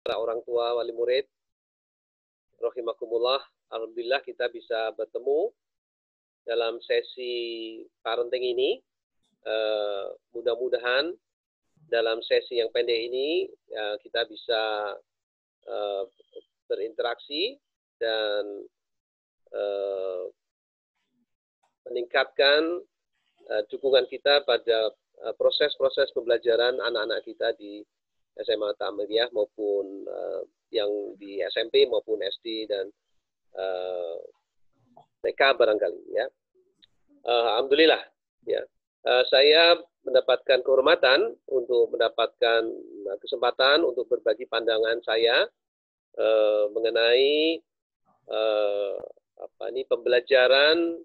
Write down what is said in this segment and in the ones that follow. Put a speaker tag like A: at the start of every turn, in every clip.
A: para orang tua wali murid, rahimakumullah, alhamdulillah kita bisa bertemu dalam sesi parenting ini. Mudah-mudahan dalam sesi yang pendek ini kita bisa berinteraksi dan meningkatkan dukungan kita pada proses-proses pembelajaran anak-anak kita di SMA Ta'amiyah maupun yang di SMP maupun SD dan TK barangkali ya. Alhamdulillah ya. Saya mendapatkan kehormatan untuk mendapatkan kesempatan untuk berbagi pandangan saya mengenai pembelajaran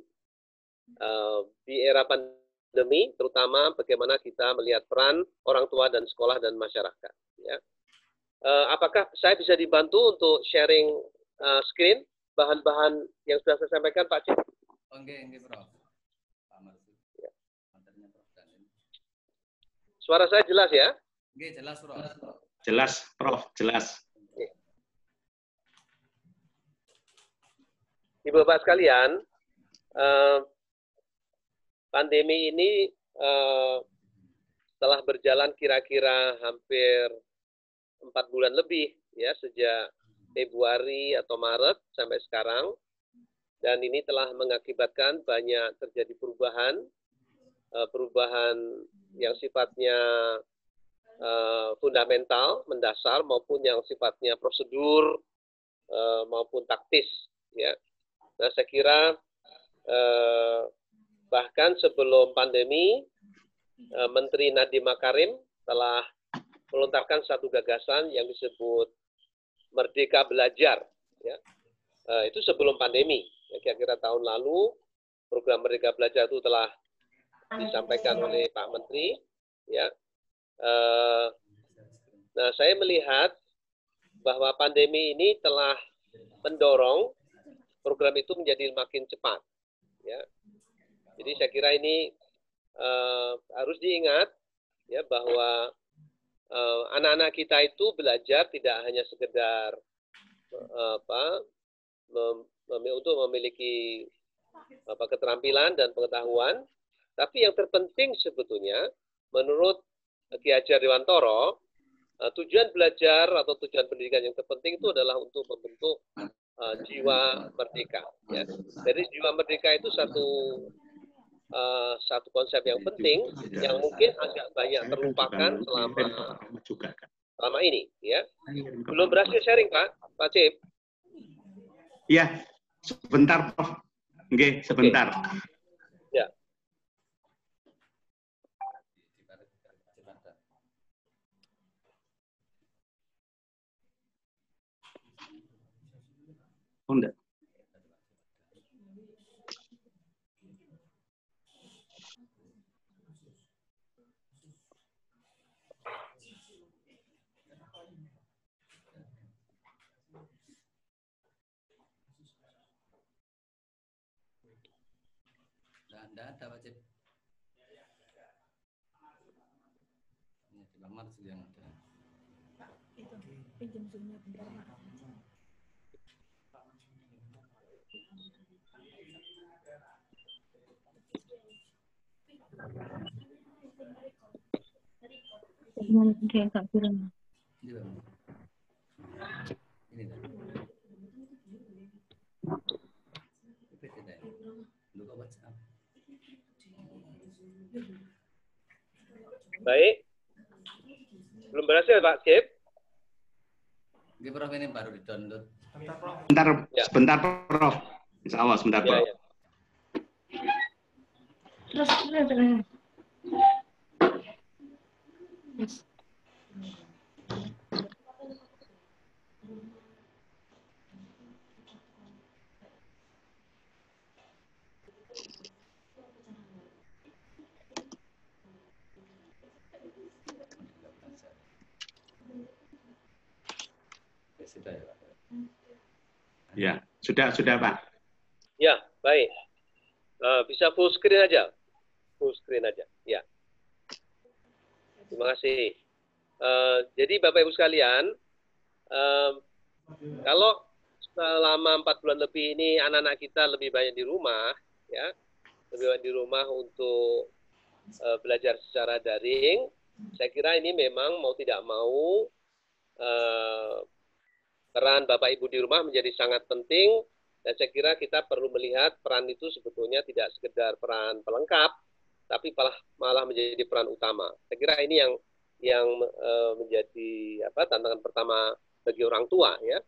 A: di era pandemi, terutama bagaimana kita melihat peran orang tua dan sekolah dan masyarakat. Ya. Apakah saya bisa dibantu untuk sharing screen bahan-bahan yang sudah saya sampaikan, Pak Cik?
B: Oke, Prof.
A: Ya. Suara saya jelas ya?
B: Oke, jelas, Prof.
C: Jelas, Prof. Jelas.
A: Ibu Bapak sekalian, pandemi ini telah berjalan kira-kira hampir 4 bulan lebih ya, sejak Februari atau Maret sampai sekarang, dan ini telah mengakibatkan banyak terjadi perubahan yang sifatnya fundamental, mendasar, maupun yang sifatnya prosedur maupun taktis ya. Nah, saya kira bahkan sebelum pandemi, Menteri Nadiem Makarim telah melontarkan satu gagasan yang disebut Merdeka Belajar. Ya. Itu sebelum pandemi. Ya, kira-kira tahun lalu, program Merdeka Belajar itu telah disampaikan oleh Pak Menteri. Ya. Nah, saya melihat bahwa pandemi ini telah mendorong program itu menjadi makin cepat. Ya. Jadi saya kira ini harus diingat ya, bahwa anak-anak kita itu belajar tidak hanya sekedar untuk memiliki keterampilan dan pengetahuan, tapi yang terpenting sebetulnya menurut Ki Hajar Dewantara, tujuan belajar atau tujuan pendidikan yang terpenting itu adalah untuk membentuk jiwa merdeka. Ya. Jadi jiwa merdeka itu satu konsep yang penting yang mungkin agak banyak terlupakan selama ini. Ya. Belum berhasil sharing, Pak Cip?
C: Iya, sebentar, Prof. Oke, sebentar.
A: Ya.
C: Oh, enggak.
B: Enggak ada, Pak Cip. Ini di kamar sih yang ada.
D: Itu pinjam zoomnya bentar, Mak. Kayak Kak Firman.
B: Ini dah.
A: Baik. Belum berhasil, Pak Cip?
B: Ini Prof, ini baru di-download.
C: Sebentar, Prof. Insya Allah, sebentar, Prof.
A: Ya.
D: Terus.
C: Ya, sudah, Pak.
A: Ya, baik. Bisa full screen aja. Full screen aja. Ya. Terima kasih. Jadi Bapak Ibu sekalian, Kalau selama 4 bulan lebih ini anak-anak kita lebih banyak di rumah, ya, lebih banyak di rumah untuk belajar secara daring, saya kira ini memang mau tidak mau peran Bapak Ibu di rumah menjadi sangat penting, dan saya kira kita perlu melihat peran itu sebetulnya tidak sekedar peran pelengkap, tapi malah menjadi peran utama. Saya kira ini yang menjadi tantangan pertama bagi orang tua, ya.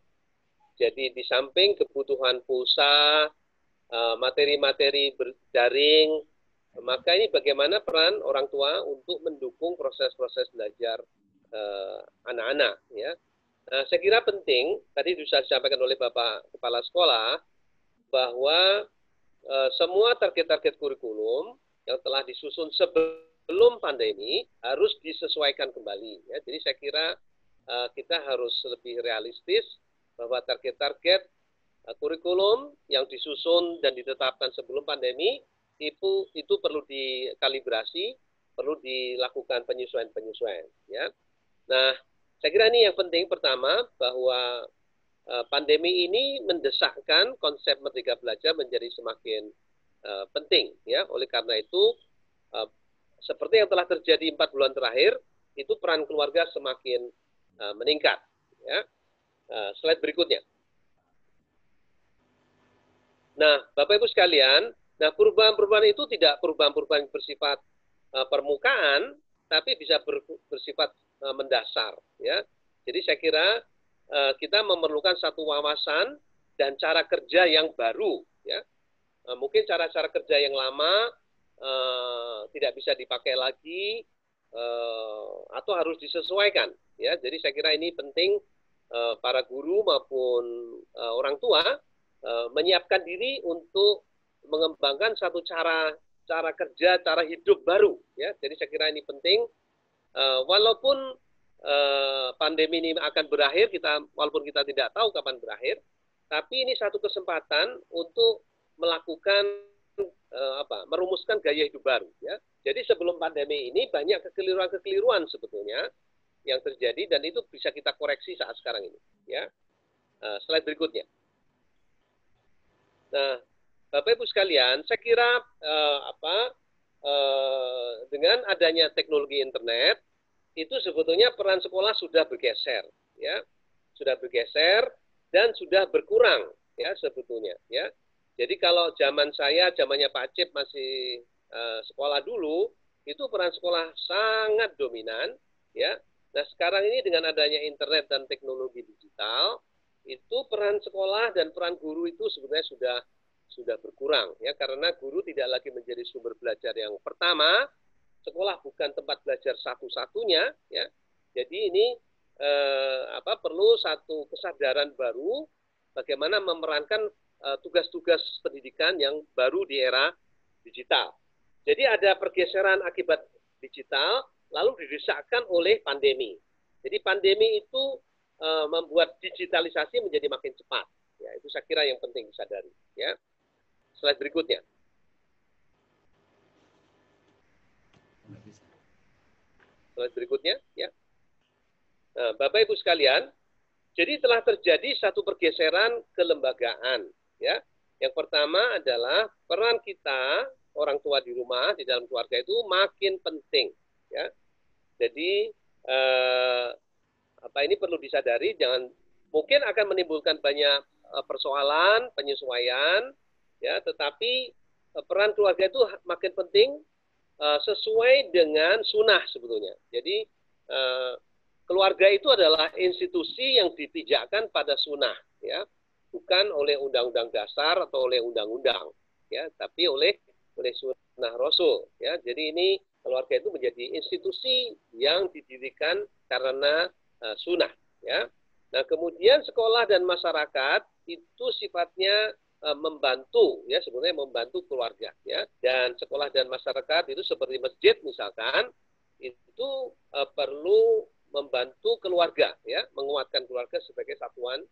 A: Jadi di samping kebutuhan pulsa, materi-materi daring, maka ini bagaimana peran orang tua untuk mendukung proses-proses belajar anak-anak, ya. Saya kira penting, tadi sudah disampaikan oleh Bapak Kepala Sekolah, bahwa semua target-target kurikulum yang telah disusun sebelum pandemi harus disesuaikan kembali, ya. Jadi saya kira kita harus lebih realistis bahwa target-target kurikulum yang disusun dan ditetapkan sebelum pandemi itu perlu dikalibrasi, perlu dilakukan penyesuaian-penyesuaian, ya. Nah, saya kira ini yang penting pertama, bahwa pandemi ini mendesakkan konsep Merdeka Belajar menjadi semakin penting, ya. Oleh karena itu, seperti yang telah terjadi 4 bulan terakhir, itu peran keluarga semakin meningkat, ya. Slide berikutnya. Nah, Bapak Ibu sekalian, nah perubahan-perubahan itu tidak perubahan-perubahan bersifat permukaan, tapi bisa bersifat mendasar, ya. Jadi saya kira kita memerlukan satu wawasan dan cara kerja yang baru, ya. Mungkin cara-cara kerja yang lama tidak bisa dipakai lagi atau harus disesuaikan, ya. Jadi saya kira ini penting para guru maupun orang tua menyiapkan diri untuk mengembangkan satu cara kerja, cara hidup baru, ya. Jadi saya kira ini penting, walaupun pandemi ini akan berakhir, walaupun kita tidak tahu kapan berakhir, tapi ini satu kesempatan untuk melakukan merumuskan gaya hidup baru, ya. Jadi sebelum pandemi ini banyak kekeliruan sebetulnya yang terjadi, dan itu bisa kita koreksi saat sekarang ini, ya. Slide berikutnya. Nah, Bapak Ibu sekalian, saya kira dengan adanya teknologi internet itu sebetulnya peran sekolah sudah bergeser, ya, sudah bergeser dan sudah berkurang, ya, sebetulnya, ya. Jadi kalau zamannya Pak Cip masih sekolah dulu, itu peran sekolah sangat dominan, ya. Nah, sekarang ini dengan adanya internet dan teknologi digital, itu peran sekolah dan peran guru itu sebenarnya sudah berkurang, ya, karena guru tidak lagi menjadi sumber belajar yang pertama, sekolah bukan tempat belajar satu-satunya, ya. Jadi ini perlu satu kesadaran baru bagaimana memerankan tugas-tugas pendidikan yang baru di era digital. Jadi ada pergeseran akibat digital, lalu didesakkan oleh pandemi. Jadi pandemi itu membuat digitalisasi menjadi makin cepat. Ya, itu saya kira yang penting disadari. Ya. Slide berikutnya. Slide berikutnya. Ya. Nah, Bapak Ibu sekalian, jadi telah terjadi satu pergeseran kelembagaan. Ya. Yang pertama adalah peran kita orang tua di rumah, di dalam keluarga itu makin penting. Ya, jadi ini perlu disadari, mungkin akan menimbulkan banyak persoalan penyesuaian, ya, tetapi peran keluarga itu makin penting sesuai dengan sunnah sebetulnya. Jadi keluarga itu adalah institusi yang dipijakkan pada sunnah, ya, bukan oleh undang-undang dasar atau oleh undang-undang, ya, tapi oleh sunnah Rasul, ya. Jadi ini keluarga itu menjadi institusi yang didirikan karena sunnah, ya. Nah, kemudian sekolah dan masyarakat itu sifatnya membantu, ya, sebenarnya membantu keluarga, ya. Dan sekolah dan masyarakat itu seperti masjid misalkan, itu perlu membantu keluarga, ya, menguatkan keluarga sebagai satuan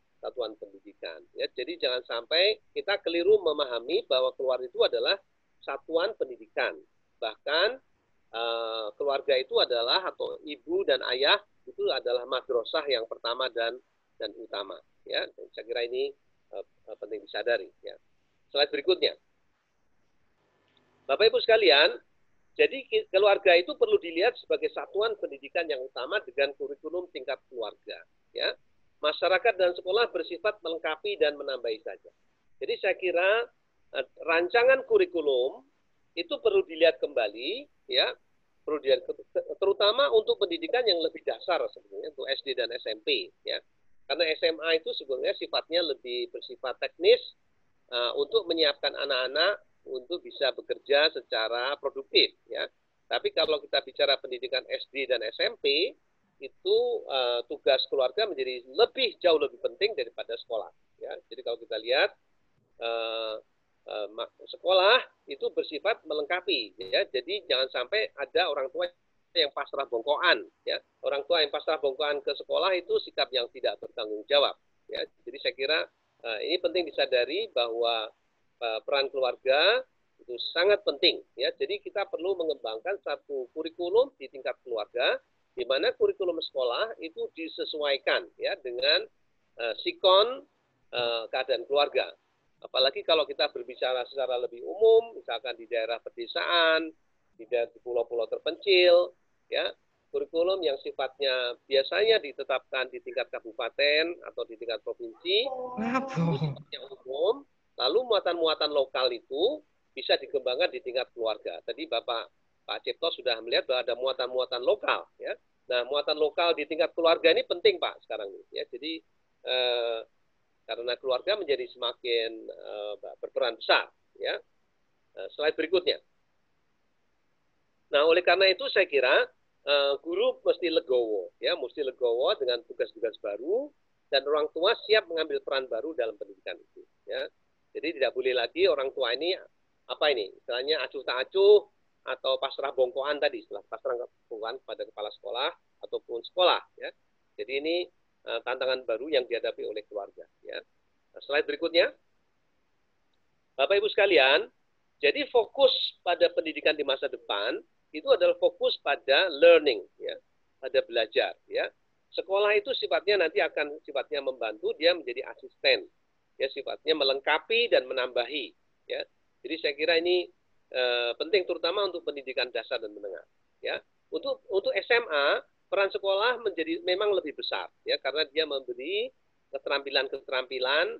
A: pendidikan, ya. Jadi jangan sampai kita keliru memahami bahwa keluarga itu adalah satuan pendidikan. Bahkan keluarga itu adalah, atau ibu dan ayah itu adalah madrasah yang pertama dan dan utama. Ya, dan saya kira ini penting disadari. Ya. Slide berikutnya. Bapak Ibu sekalian, jadi keluarga itu perlu dilihat sebagai satuan pendidikan yang utama dengan kurikulum tingkat keluarga. Ya. Masyarakat dan sekolah bersifat melengkapi dan menambahi saja. Jadi saya kira rancangan kurikulum itu perlu dilihat kembali, ya, perlu dilihat terutama untuk pendidikan yang lebih dasar sebenarnya untuk SD dan SMP, ya, karena SMA itu sebenarnya sifatnya lebih bersifat teknis untuk menyiapkan anak-anak untuk bisa bekerja secara produktif, ya. Tapi kalau kita bicara pendidikan SD dan SMP itu tugas keluarga menjadi jauh lebih penting daripada sekolah, ya. Jadi kalau kita lihat sekolah itu bersifat melengkapi, ya. Jadi jangan sampai ada orang tua yang pasrah bongkoan, ya. Orang tua yang pasrah bongkoan ke sekolah itu sikap yang tidak bertanggung jawab, ya. Jadi saya kira ini penting disadari bahwa peran keluarga itu sangat penting, ya. Jadi kita perlu mengembangkan satu kurikulum di tingkat keluarga di mana kurikulum sekolah itu disesuaikan, ya, dengan sikon keadaan keluarga. Apalagi kalau kita berbicara secara lebih umum, misalkan di daerah pedesaan, di pulau-pulau terpencil, ya, kurikulum yang sifatnya biasanya ditetapkan di tingkat kabupaten atau di tingkat provinsi, itu sifatnya umum, lalu muatan-muatan lokal itu bisa dikembangkan di tingkat keluarga. Tadi Pak Cipto sudah melihat bahwa ada muatan-muatan lokal, ya. Nah, muatan lokal di tingkat keluarga ini penting, Pak, sekarang ini, ya. Jadi karena keluarga menjadi semakin berperan besar, ya. Slide berikutnya. Nah, oleh karena itu saya kira guru mesti legowo, ya, mesti legowo dengan tugas-tugas baru dan orang tua siap mengambil peran baru dalam pendidikan itu, ya. Jadi tidak boleh lagi orang tua ini istilahnya acuh tak acuh atau pasrah bongkoan tadi, setelah pasrah bongkoan pada kepala sekolah ataupun sekolah, ya. Jadi ini tantangan baru yang dihadapi oleh keluarga, ya. Slide berikutnya. Bapak Ibu sekalian, jadi fokus pada pendidikan di masa depan itu adalah fokus pada learning, ya, pada belajar, ya. Sekolah itu sifatnya nanti akan sifatnya membantu, dia menjadi asisten, ya, sifatnya melengkapi dan menambahi, ya. Jadi saya kira ini penting terutama untuk pendidikan dasar dan menengah, ya. Untuk SMA peran sekolah memang lebih besar, ya, karena dia memberi keterampilan-keterampilan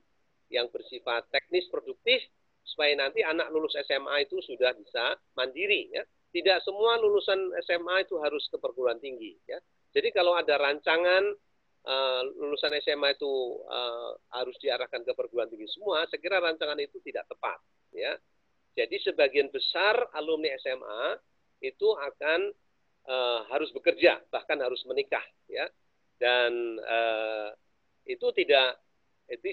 A: yang bersifat teknis produktif supaya nanti anak lulus SMA itu sudah bisa mandiri, ya. Tidak semua lulusan SMA itu harus ke perguruan tinggi, ya. Jadi kalau ada rancangan lulusan SMA itu harus diarahkan ke perguruan tinggi semua, saya kira rancangan itu tidak tepat, ya. Jadi sebagian besar alumni SMA itu akan harus bekerja, bahkan harus menikah, ya. Dan itu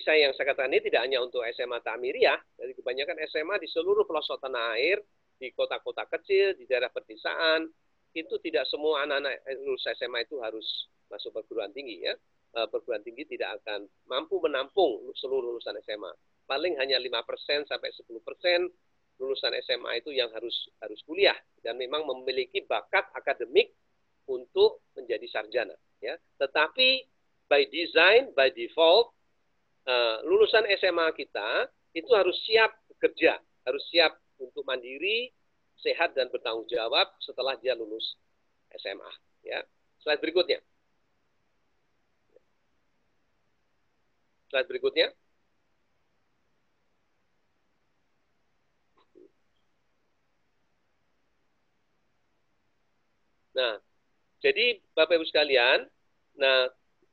A: saya katakan ini tidak hanya untuk SMA Ta'miriyah, jadi kebanyakan SMA di seluruh pelosok tanah air, di kota-kota kecil, di daerah pedesaan, itu tidak semua anak-anak lulus SMA itu harus masuk perguruan tinggi, ya. Perguruan tinggi tidak akan mampu menampung seluruh lulusan SMA. Paling hanya 5% sampai 10% lulusan SMA itu yang harus kuliah dan memang memiliki bakat akademik untuk menjadi sarjana, ya. Tetapi by design, by default, lulusan SMA kita itu harus siap bekerja, harus siap untuk mandiri, sehat dan bertanggung jawab setelah dia lulus SMA, ya. Slide berikutnya. Slide berikutnya. Nah, jadi Bapak Ibu sekalian,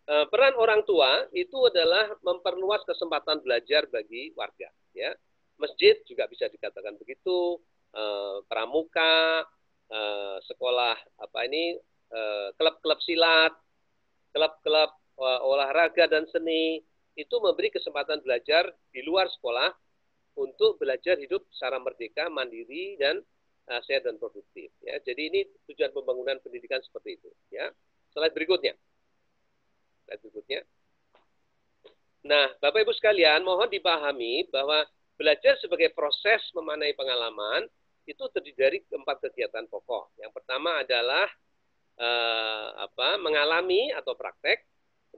A: peran orang tua itu adalah memperluas kesempatan belajar bagi warga, ya. Masjid juga bisa dikatakan begitu, pramuka, sekolah klub-klub silat, klub-klub olahraga dan seni itu memberi kesempatan belajar di luar sekolah untuk belajar hidup secara merdeka, mandiri dan sehat dan produktif, ya. Jadi ini tujuan pembangunan pendidikan seperti itu, ya. Slide berikutnya. Slide berikutnya. Nah, Bapak Ibu sekalian, mohon dipahami bahwa belajar sebagai proses memanai pengalaman itu terdiri dari 4 kegiatan pokok. Yang pertama adalah mengalami atau praktek,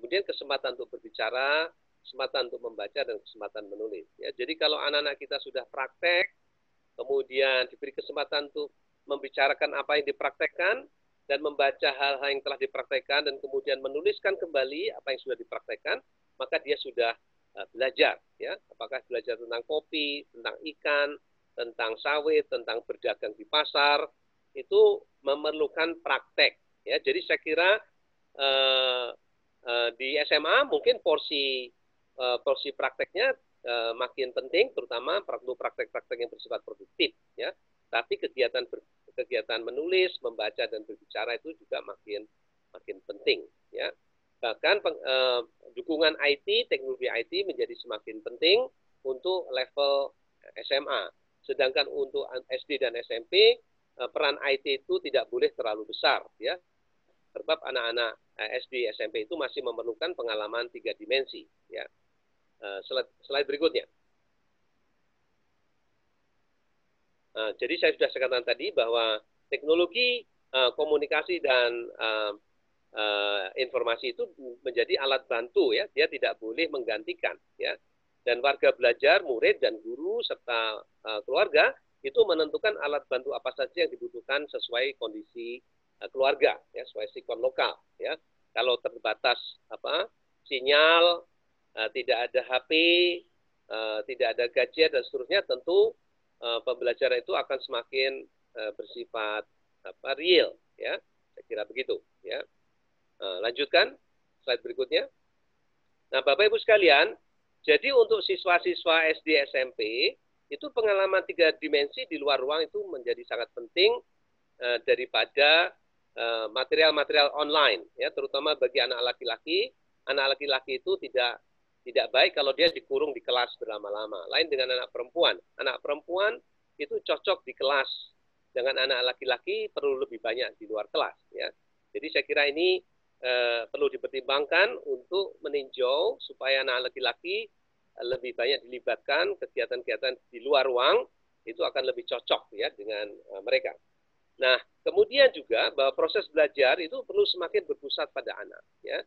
A: kemudian kesempatan untuk berbicara, kesempatan untuk membaca, dan kesempatan menulis. Ya, jadi kalau anak-anak kita sudah praktek, kemudian diberi kesempatan untuk membicarakan apa yang dipraktekkan, dan membaca hal-hal yang telah dipraktekkan, dan kemudian menuliskan kembali apa yang sudah dipraktekkan, maka dia sudah belajar. Ya, apakah belajar tentang kopi, tentang ikan, tentang sawit, tentang berdagang di pasar, itu memerlukan praktek. Ya, jadi saya kira di SMA mungkin porsi prakteknya makin penting, terutama perlu praktek-praktek yang bersifat produktif. Ya, tapi kegiatan menulis, membaca, dan berbicara itu juga makin penting. Ya, bahkan dukungan IT, teknologi IT menjadi semakin penting untuk level SMA. Sedangkan untuk SD dan SMP peran IT itu tidak boleh terlalu besar, ya. Sebab anak-anak SD SMP itu masih memerlukan pengalaman 3 dimensi, ya. Slide berikutnya. Jadi saya sudah katakan tadi bahwa teknologi komunikasi dan informasi itu menjadi alat bantu, ya. Dia tidak boleh menggantikan, ya. Dan warga belajar, murid dan guru serta keluarga itu menentukan alat bantu apa saja yang dibutuhkan sesuai kondisi keluarga, ya, sesuai sikon lokal, ya. Kalau terbatas sinyal, tidak ada HP, tidak ada gadget dan seterusnya, tentu pembelajaran itu akan semakin bersifat real, ya. Saya kira begitu, ya. Lanjutkan slide berikutnya. Nah, Bapak Ibu sekalian, jadi untuk siswa-siswa SD SMP itu pengalaman 3 dimensi di luar ruang itu menjadi sangat penting daripada material-material online, ya, terutama bagi anak laki-laki. Anak laki-laki itu tidak baik kalau dia dikurung di kelas berlama-lama. Lain dengan anak perempuan. Anak perempuan itu cocok di kelas, dengan anak laki-laki perlu lebih banyak di luar kelas, ya. Jadi saya kira ini perlu dipertimbangkan untuk meninjau supaya anak laki-laki lebih banyak dilibatkan kegiatan-kegiatan di luar ruang, itu akan lebih cocok, ya, dengan mereka. Nah, kemudian juga bahwa proses belajar itu perlu semakin berpusat pada anak, ya.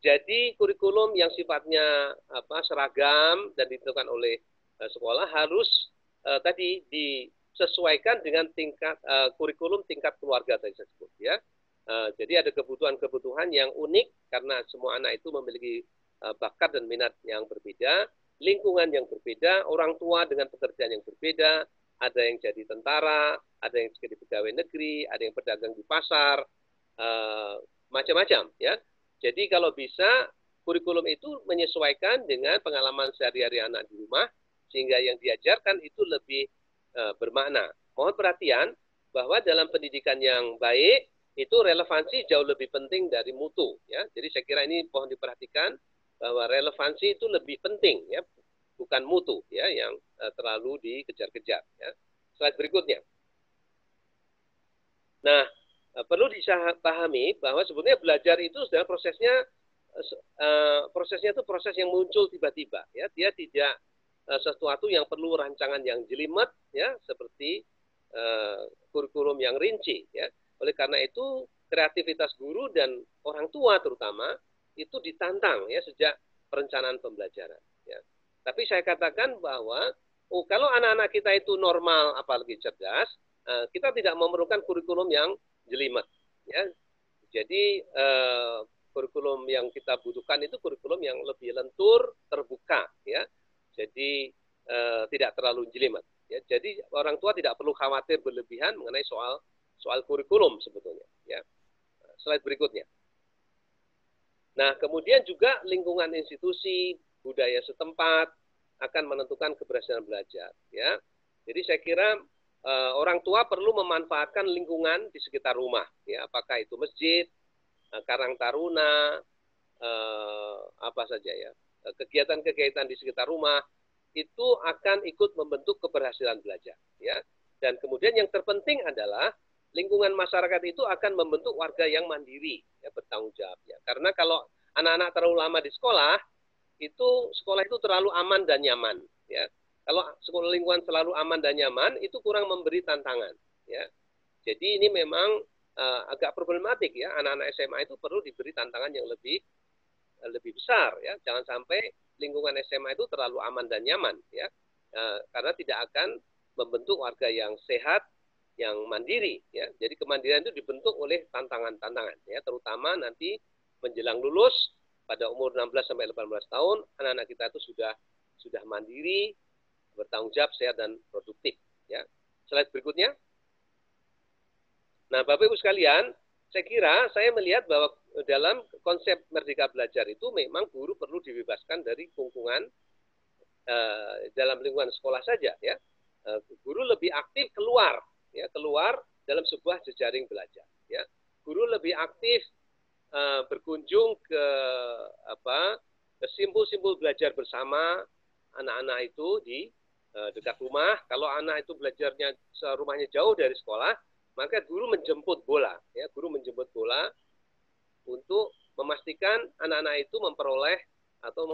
A: Jadi kurikulum yang sifatnya seragam dan ditentukan oleh sekolah harus tadi disesuaikan dengan tingkat kurikulum tingkat keluarga tadi saya sebut, ya. Jadi ada kebutuhan-kebutuhan yang unik karena semua anak itu memiliki bakat dan minat yang berbeda, lingkungan yang berbeda, orang tua dengan pekerjaan yang berbeda, ada yang jadi tentara, ada yang jadi pegawai negeri, ada yang pedagang di pasar, macam-macam, ya. Jadi kalau bisa kurikulum itu menyesuaikan dengan pengalaman sehari-hari anak di rumah, sehingga yang diajarkan itu lebih bermakna. Mohon perhatian bahwa dalam pendidikan yang baik itu relevansi jauh lebih penting dari mutu, ya. Jadi saya kira ini mohon diperhatikan bahwa relevansi itu lebih penting, ya, bukan mutu, ya, yang terlalu dikejar-kejar, ya. Slide berikutnya. Nah, perlu dipahami bahwa sebenarnya belajar itu sudah prosesnya itu proses yang muncul tiba-tiba, ya. Dia tidak sesuatu yang perlu rancangan yang jelimet, ya, seperti kurikulum yang rinci, ya. Oleh karena itu kreativitas guru dan orang tua terutama itu ditantang, ya, sejak perencanaan pembelajaran, ya. Tapi saya katakan bahwa kalau anak-anak kita itu normal apalagi cerdas, kita tidak memerlukan kurikulum yang jelimet, ya. Jadi kurikulum yang kita butuhkan itu kurikulum yang lebih lentur, terbuka, ya. Jadi tidak terlalu jelimet, ya. Jadi orang tua tidak perlu khawatir berlebihan mengenai soal kurikulum sebetulnya, ya. Slide berikutnya. Nah, kemudian juga lingkungan institusi, budaya setempat akan menentukan keberhasilan belajar, ya. Jadi saya kira orang tua perlu memanfaatkan lingkungan di sekitar rumah, ya, apakah itu masjid, karang taruna, apa saja, ya, kegiatan-kegiatan di sekitar rumah itu akan ikut membentuk keberhasilan belajar, ya. Dan kemudian yang terpenting adalah lingkungan masyarakat itu akan membentuk warga yang mandiri, ya, bertanggung jawab, ya. Karena kalau anak-anak terlalu lama di sekolah itu terlalu aman dan nyaman, ya. Kalau sekolah lingkungan selalu aman dan nyaman itu kurang memberi tantangan, ya. Jadi ini memang agak problematik, ya. Anak-anak SMA itu perlu diberi tantangan yang lebih lebih besar ya. Jangan sampai lingkungan SMA itu terlalu aman dan nyaman ya. Karena tidak akan membentuk warga yang sehat, yang mandiri ya. Jadi kemandirian itu dibentuk oleh tantangan-tantangan ya, terutama nanti menjelang lulus pada umur 16 sampai 18 tahun anak-anak kita itu sudah mandiri, bertanggung jawab, sehat dan produktif ya. Slide berikutnya. Nah, Bapak Ibu sekalian, saya melihat bahwa dalam konsep Merdeka Belajar itu memang guru perlu dibebaskan dari kungkungan dalam lingkungan sekolah saja ya. Guru lebih aktif keluar dalam sebuah jejaring belajar ya. Guru lebih aktif berkunjung ke simpul-simpul belajar bersama anak-anak itu di dekat rumah. Kalau anak itu belajarnya rumahnya jauh dari sekolah, maka guru menjemput bola ya. Guru menjemput bola untuk memastikan anak-anak itu memperoleh atau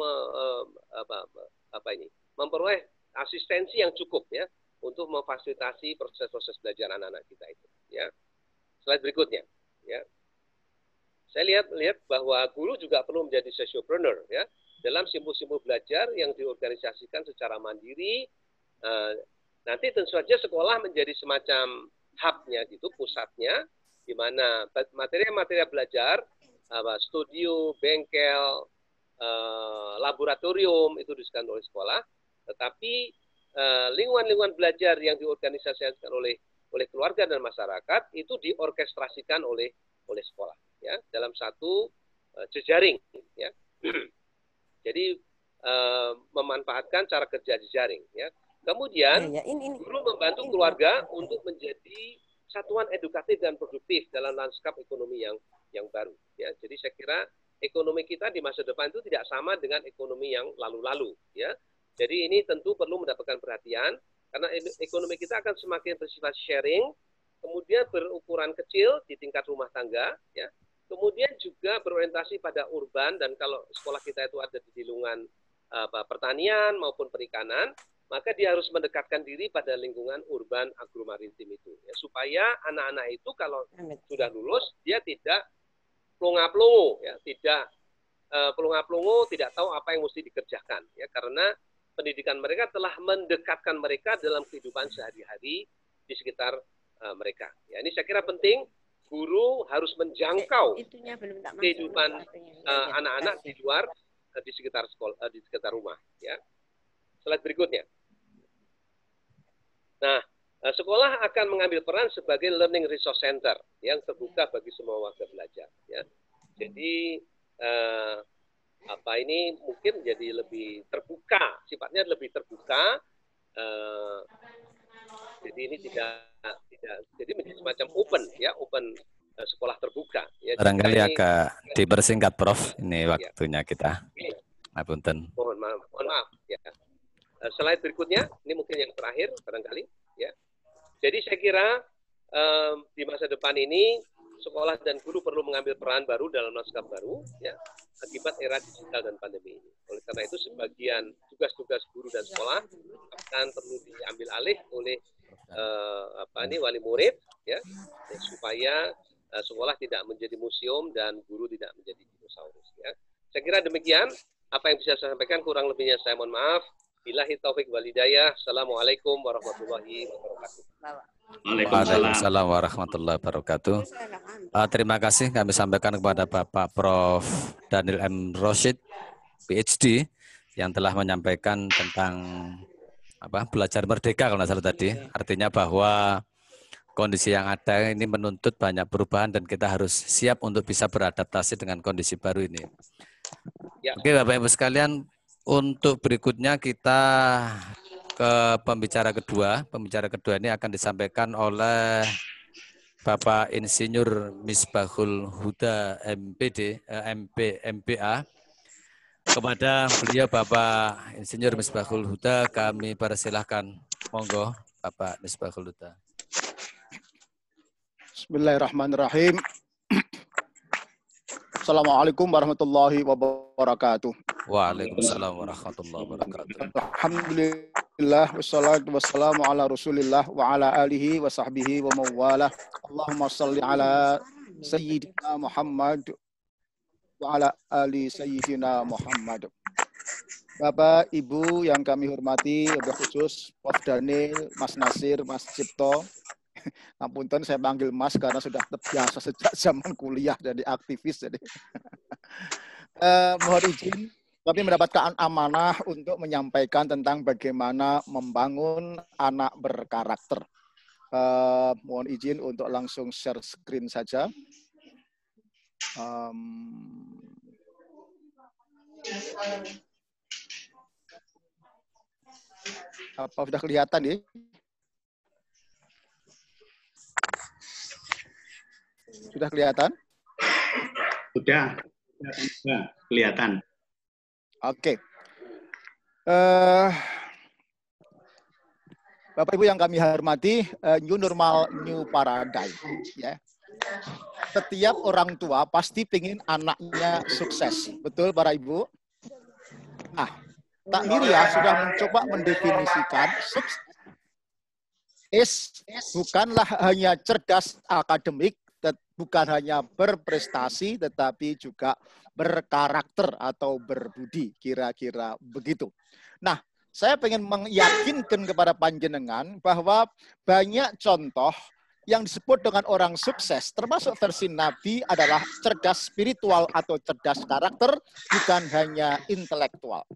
A: memperoleh asistensi yang cukup ya untuk memfasilitasi proses-proses belajar anak-anak kita itu ya. Slide berikutnya ya. Saya lihat bahwa guru juga perlu menjadi sociopreneur ya dalam simpul-simpul belajar yang diorganisasikan secara mandiri. Nanti tentu saja sekolah menjadi semacam hub-nya gitu, pusatnya, di mana materi-materi belajar, studio, bengkel, laboratorium itu disediakan oleh sekolah, tetapi lingkungan-lingkungan belajar yang diorganisasikan oleh keluarga dan masyarakat itu diorkestrasikan oleh sekolah ya dalam satu jejaring ya. Jadi memanfaatkan cara kerja jejaring ya. Kemudian guru membantu keluarga untuk menjadi satuan edukatif dan produktif dalam lanskap ekonomi yang baru ya. Jadi saya kira ekonomi kita di masa depan itu tidak sama dengan ekonomi yang lalu-lalu ya. Jadi ini tentu perlu mendapatkan perhatian karena ekonomi kita akan semakin bersifat sharing, kemudian berukuran kecil di tingkat rumah tangga ya. Kemudian juga berorientasi pada urban, dan kalau sekolah kita itu ada di lingkungan pertanian maupun perikanan, maka dia harus mendekatkan diri pada lingkungan urban agromaritim itu ya, supaya anak-anak itu kalau sudah lulus dia tidak pelongo-pelongo ya, tidak pelongo-pelongo, tidak tahu apa yang mesti dikerjakan ya, karena pendidikan mereka telah mendekatkan mereka dalam kehidupan sehari-hari di sekitar mereka ya. Ini saya kira penting, guru harus menjangkau kehidupan anak-anak di luar, di sekitar sekolah, di sekitar rumah ya. Slide berikutnya. Nah, sekolah akan mengambil peran sebagai learning resource center yang terbuka bagi semua warga belajar ya. Jadi ini mungkin menjadi lebih terbuka, sifatnya lebih terbuka. Jadi ini tidak jadi menjadi semacam open ya, open sekolah terbuka ya.
E: Barangkali agak dipersingkat Prof, ini waktunya kita. Ngapunten.
A: Mohon maaf ya. Slide berikutnya, ini mungkin yang terakhir barangkali ya. Jadi saya kira di masa depan ini sekolah dan guru perlu mengambil peran baru dalam lanskap baru ya, akibat era digital dan pandemi ini. Oleh karena itu sebagian tugas-tugas guru dan sekolah akan perlu diambil alih oleh wali murid ya, supaya sekolah tidak menjadi museum dan guru tidak menjadi dinosaurus ya. Saya kira demikian apa yang bisa saya sampaikan, kurang lebihnya saya mohon maaf. Billahi taufik wal hidayah. Assalamualaikum warahmatullahi wabarakatuh.
E: Waalaikumsalam warahmatullahi wabarakatuh. Terima kasih kami sampaikan kepada Bapak Prof. Daniel M. Rosyid, PhD, yang telah menyampaikan tentang belajar merdeka kalau nggak salah tadi. Artinya bahwa kondisi yang ada ini menuntut banyak perubahan dan kita harus siap untuk bisa beradaptasi dengan kondisi baru ini. Ya. Oke Bapak Ibu sekalian, untuk berikutnya kita ke pembicara kedua. Pembicara kedua ini akan disampaikan oleh Bapak Insinyur Misbahul Huda MPD, MBA. Kepada beliau Bapak Insinyur Misbahul Huda kami persilahkan. Monggo Bapak Misbahul Huda.
F: Bismillahirrahmanirrahim. Assalamualaikum warahmatullahi wabarakatuh.
E: Waalaikumsalam warahmatullahi wabarakatuh.
F: Alhamdulillah wassalatu wassalamu ala Rasulillah wa ala alihi wa sahbihi wa mawalah. Allahumma salli ala Sayyidina Muhammad wa ala ali sayyidina Muhammad. Bapak, Ibu yang kami hormati, lebih khusus Prof. Daniel, Mas Nasir, Mas Cipto. Ampunten saya panggil Mas karena sudah terbiasa sejak zaman kuliah jadi aktivis. Jadi mohon izin, kami mendapatkan amanah untuk menyampaikan tentang bagaimana membangun anak berkarakter. Mohon izin untuk langsung share screen saja. Apa sudah kelihatan ya? Sudah kelihatan?
C: Sudah kelihatan.
F: Oke. Bapak Ibu yang kami hormati, new normal, new paradigm. Ya. Setiap orang tua pasti ingin anaknya sukses. Betul para Ibu? Nah, Kak Miria sudah mencoba mendefinisikan sukses bukanlah hanya cerdas akademik, bukan hanya berprestasi, tetapi juga berkarakter atau berbudi, kira-kira begitu. Nah, saya ingin meyakinkan kepada panjenengan bahwa banyak contoh yang disebut dengan orang sukses, termasuk versi Nabi adalah cerdas spiritual atau cerdas karakter, bukan hanya intelektual.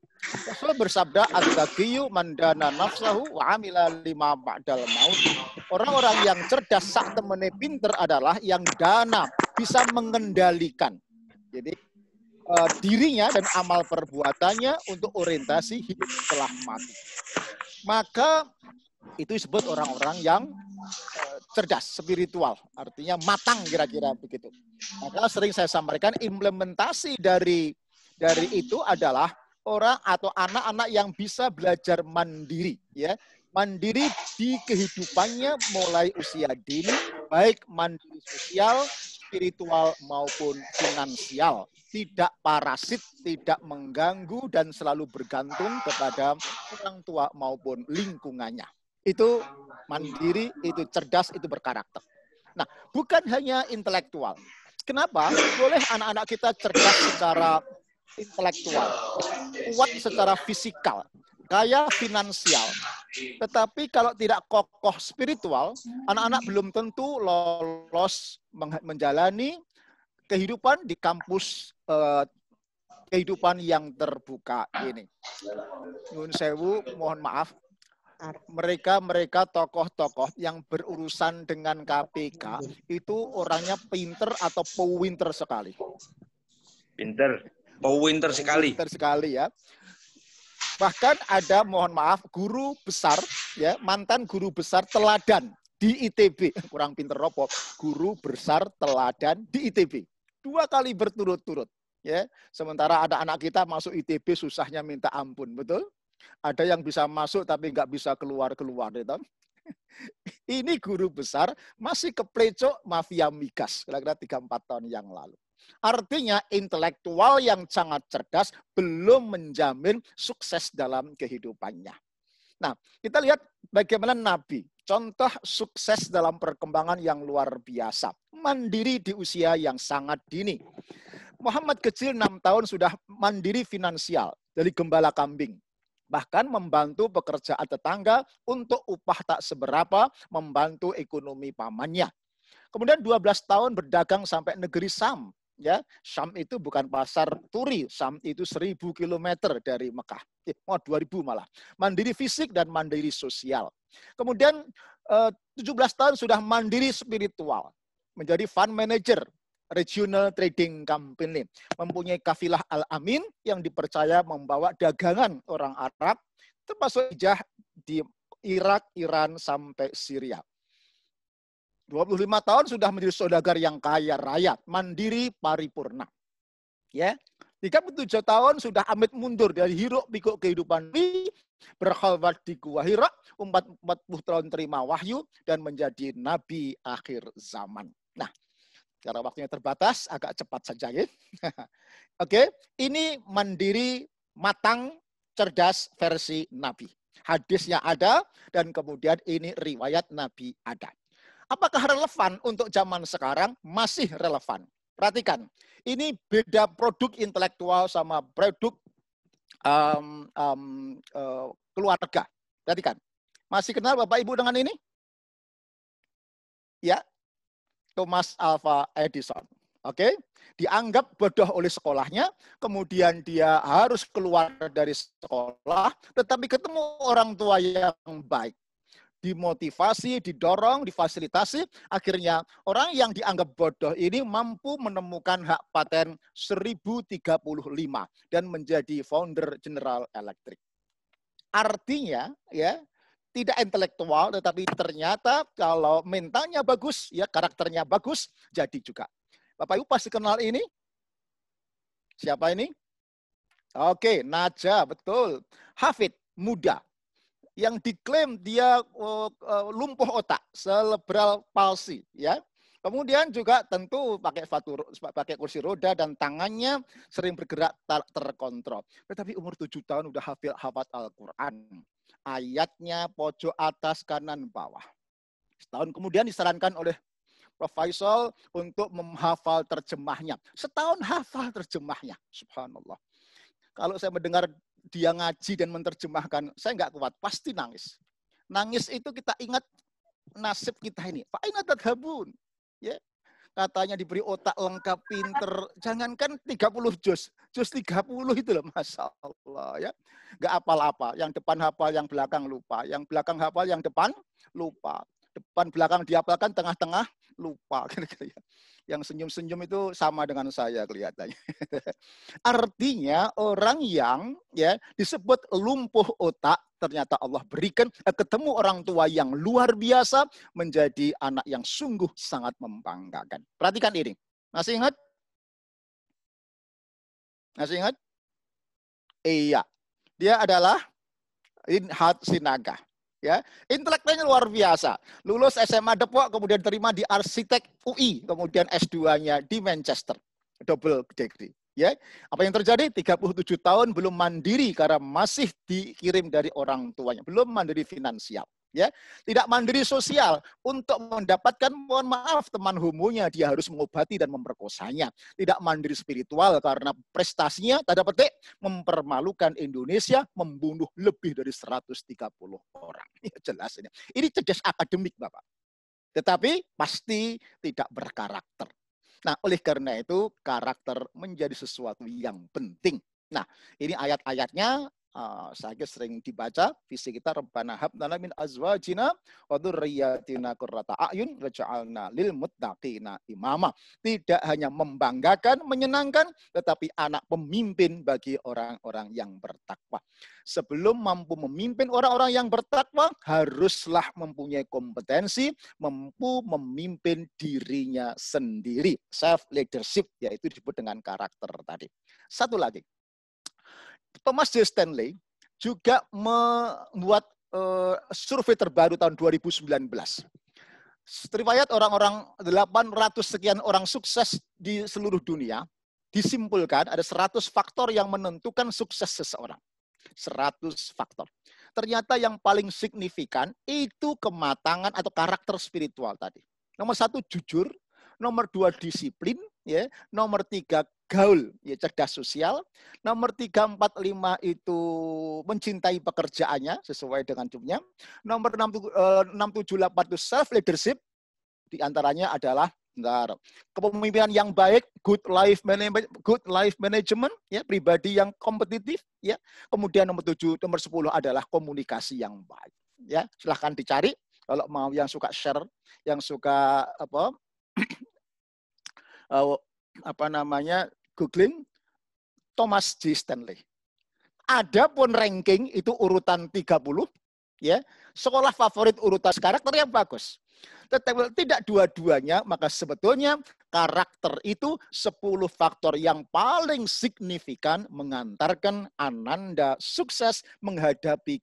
F: Rasul bersabda, "At-taqiyyu man dana nafsahu wa amila lima ba'dal maut." Orang-orang yang cerdas sak temene pinter adalah yang dana, bisa mengendalikan. Jadi dirinya dan amal perbuatannya untuk orientasi hidup setelah mati. Maka itu disebut orang-orang yang cerdas, spiritual, artinya matang kira-kira begitu. Maka sering saya sampaikan implementasi dari itu adalah orang atau anak-anak yang bisa belajar mandiri, ya, mandiri di kehidupannya mulai usia dini, baik mandiri sosial, spiritual maupun finansial, tidak parasit, tidak mengganggu dan selalu bergantung kepada orang tua maupun lingkungannya. Itu mandiri, itu cerdas, itu berkarakter. Nah, bukan hanya intelektual. Kenapa? Boleh anak-anak kita cerdas secara intelektual, kuat secara fisikal, kaya finansial. Tetapi kalau tidak kokoh spiritual, anak-anak belum tentu lolos menjalani kehidupan di kampus, kehidupan yang terbuka ini. Nyun sewu, mohon maaf. Mereka tokoh-tokoh yang berurusan dengan KPK itu orangnya pinter atau pewinter sekali.
G: Pewinter sekali.
F: Pinter sekali ya. Bahkan ada, mohon maaf, guru besar ya, mantan guru besar teladan di ITB, kurang pinter ropo, guru besar teladan di ITB. 2 kali berturut-turut ya. Sementara ada anak kita masuk ITB susahnya minta ampun, betul? Ada yang bisa masuk tapi nggak bisa keluar-keluar. Ya, ini guru besar masih keplecok mafia migas, kira-kira 3-4 tahun yang lalu. Artinya intelektual yang sangat cerdas belum menjamin sukses dalam kehidupannya. Nah, kita lihat bagaimana Nabi. Contoh sukses dalam perkembangan yang luar biasa. Mandiri di usia yang sangat dini. Muhammad kecil 6 tahun sudah mandiri finansial dari gembala kambing. Bahkan membantu pekerjaan tetangga untuk upah tak seberapa, membantu ekonomi pamannya. Kemudian 12 tahun berdagang sampai negeri Syam. Ya, Syam itu bukan pasar turi, Syam itu 1000 km dari Mekah. 2000 malah. Mandiri fisik dan mandiri sosial. Kemudian 17 tahun sudah mandiri spiritual. Menjadi fund manager. Regional Trading Company, mempunyai kafilah Al-Amin yang dipercaya membawa dagangan orang Arab, termasuk hijrah di Irak, Iran, sampai Syria. 25 tahun sudah menjadi saudagar yang kaya raya, mandiri paripurna. Ya, 37 tahun sudah amit mundur dari hiruk pikuk kehidupan ini, berkhalwat di Gua Hira, 40 tahun terima wahyu, dan menjadi nabi akhir zaman. Nah, karena waktunya terbatas, agak cepat saja ya. Oke, ini mandiri, matang, cerdas versi Nabi. Hadisnya ada, dan kemudian ini riwayat Nabi ada. Apakah relevan untuk zaman sekarang? Masih relevan. Perhatikan, ini beda produk intelektual sama produk keluarga. Perhatikan. Masih kenal Bapak Ibu dengan ini? Ya, Thomas Alva Edison. Oke, dianggap bodoh oleh sekolahnya, kemudian dia harus keluar dari sekolah, tetapi ketemu orang tua yang baik. Dimotivasi, didorong, difasilitasi, akhirnya orang yang dianggap bodoh ini mampu menemukan hak paten 1035 dan menjadi founder General Electric. Artinya, ya, tidak intelektual, tetapi ternyata kalau mentalnya bagus, ya karakternya bagus, jadi juga. Bapak Ibu pasti kenal ini? Siapa ini? Oke, Naja, betul. Hafid, muda. Yang diklaim dia lumpuh otak, cerebral palsy, ya. Kemudian juga tentu pakai kursi roda dan tangannya sering bergerak terkontrol. Tetapi umur 7 tahun udah hafal Al-Quran. Ayatnya pojok atas kanan bawah. Setahun kemudian disarankan oleh Prof. Faisal untuk menghafal terjemahnya. Setahun hafal terjemahnya. Subhanallah. Kalau saya mendengar dia ngaji dan menerjemahkan, saya nggak kuat, pasti nangis. Nangis itu kita ingat nasib kita ini. Fa'ina tadhabun. Ya. Katanya diberi otak lengkap, pinter. Jangankan 30 juz 30 itu loh, Masya Allah. Ya. Nggak apal-apa. Yang depan hafal, yang belakang lupa. Yang belakang hafal, yang depan lupa. Depan belakang dihafalkan, tengah-tengah lupa. Yang senyum-senyum itu sama dengan saya kelihatannya. Artinya orang yang ya disebut lumpuh otak, ternyata Allah berikan ketemu orang tua yang luar biasa, menjadi anak yang sungguh sangat membanggakan. Perhatikan ini. Masih ingat? Masih ingat? Iya. Dia adalah Inhat Sinaga. Ya, intelektualnya luar biasa. Lulus SMA Depok, kemudian terima di Arsitek UI, kemudian S2-nya di Manchester. Double degree. Ya, apa yang terjadi? 37 tahun belum mandiri karena masih dikirim dari orang tuanya, belum mandiri finansial. Ya, tidak mandiri sosial. Untuk mendapatkan, mohon maaf, teman homonya dia harus mengobati dan memperkosanya. Tidak mandiri spiritual karena prestasinya tanda petik mempermalukan Indonesia, membunuh lebih dari 130 orang. Ya, jelas ini. Ini cerdas akademik, Bapak. Tetapi pasti tidak berkarakter. Nah, oleh karena itu karakter menjadi sesuatu yang penting. Nah, ini ayat-ayatnya. Saya sering dibaca visi kita, Rabbana hab lana min azwajina wa dzurriyyatina qurrata a'yun waj'alna lil muttaqina imama. Tidak hanya membanggakan, menyenangkan, tetapi anak pemimpin bagi orang-orang yang bertakwa. Sebelum mampu memimpin orang-orang yang bertakwa, haruslah mempunyai kompetensi, mampu memimpin dirinya sendiri. Self leadership, yaitu disebut dengan karakter tadi. Satu lagi. Thomas J. Stanley juga membuat survei terbaru tahun 2019. Riwayat orang-orang 800 sekian orang sukses di seluruh dunia, disimpulkan ada 100 faktor yang menentukan sukses seseorang. 100 faktor. Ternyata yang paling signifikan itu kematangan atau karakter spiritual tadi. Nomor 1 jujur, nomor 2 disiplin, ya, nomor 3 gaul, ya, cerdas sosial. Nomor 3, 4, 5 itu mencintai pekerjaannya sesuai dengan jobnya. Nomor 6, 7, 8 itu self leadership. Di antaranya adalah kepemimpinan yang baik, good life management, ya, pribadi yang kompetitif, ya. Kemudian nomor 10 adalah komunikasi yang baik, ya. Silahkan dicari kalau mau, yang suka share, yang suka googling Thomas J. Stanley. Adapun ranking itu urutan 30, ya. Sekolah favorit urutan karakter yang bagus. Tetapi tidak dua-duanya, maka sebetulnya karakter itu 10 faktor yang paling signifikan mengantarkan Ananda sukses menghadapi